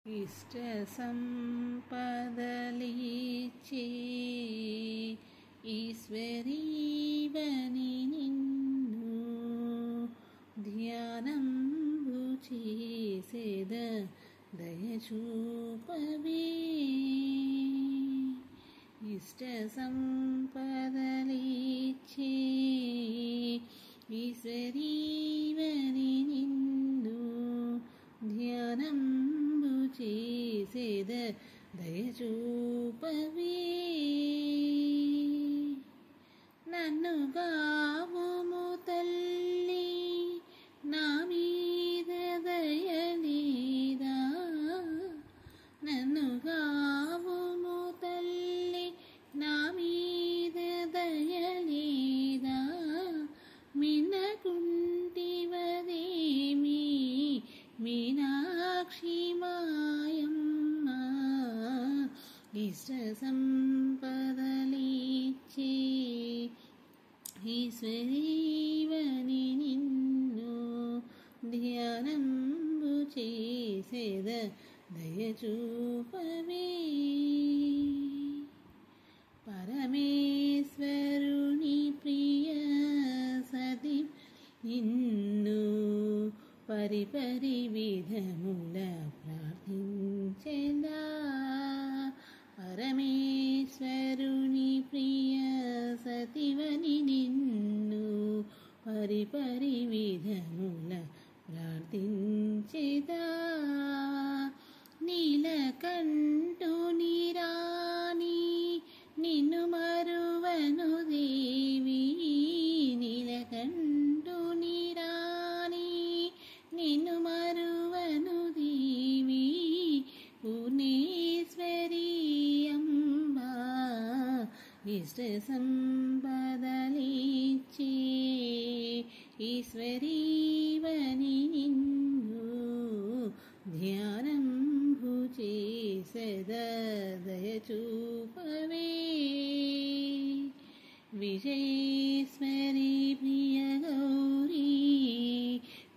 ఇష్ట సంపదలిచ్చి ఈశ్వరీవని నిన్ను ధ్యానంబు చేసేద దయచూపవే. ఇష్ట సంపదలిచ్చి ఈశ్వరీవని నిన్ను ధ్యానంబు చేసేద దయచూపవే. నన్ను గావుము తల్లి నా మీద దయలేదా, నన్ను గావుము తల్లి నా మీద దయలేదా, మిన్నకుంటివదేమి మీనాక్షి మాయమ్మ. ఇష్ట సంపదలిచ్చి ఈశ్వరీవని నిన్ను ధ్యానంబు చేసేద దయచూపవే. పరమేశ్వరుని ప్రియ సతి నిన్ను పరిపరి విధముల ప్రార్థించెదా. పరమేశ్వరుని ప్రియ సతివని నిన్ను పరిపరి విధముల ప్రార్థించెదా. నీలకంఠుని రాణి నిన్ను మరువను దేవి, నీలకంఠుని రాణి నిన్ను మరువను దేవి, పూర్ణేశ్వరి అంబా. ఇష్ట సంపదలిచ్చి ఈశ్వరీవని నిన్ను ధ్యానంబు చేసేద దయచూపవే. విజయేశ్వరి ప్రియ గౌరీ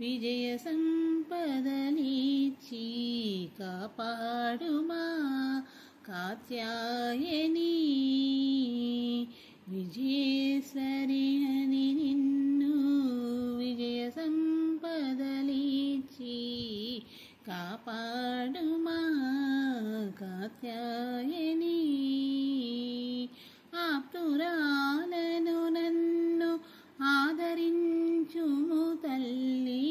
విజయ సంపదలిచ్చి కాపాడుమా కాత్యాయని. విజయేశ్వరి అని నిన్ను విజయ సంపదలిచ్చి కాపాడుమా కాత్యాయని. ఆప్తురాలను నన్ను ఆదరించుము తల్లి,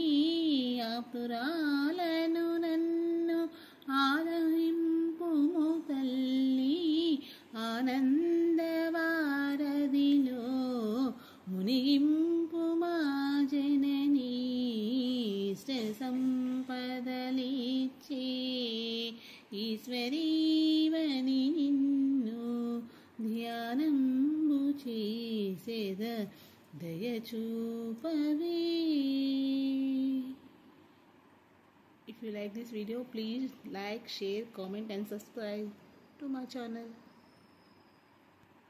ఆప్తురాలను నన్ను ఆదరింపుము తల్లి. ఆనందవారధిలో మునిగింపు మా జననీ. ఇష్ట సంపదలిచ్చి ఈశ్వరీవని నిన్ను ధ్యానంబు చేసేద దయచూపవే. If you like this video, please like, share, comment and subscribe to my channel.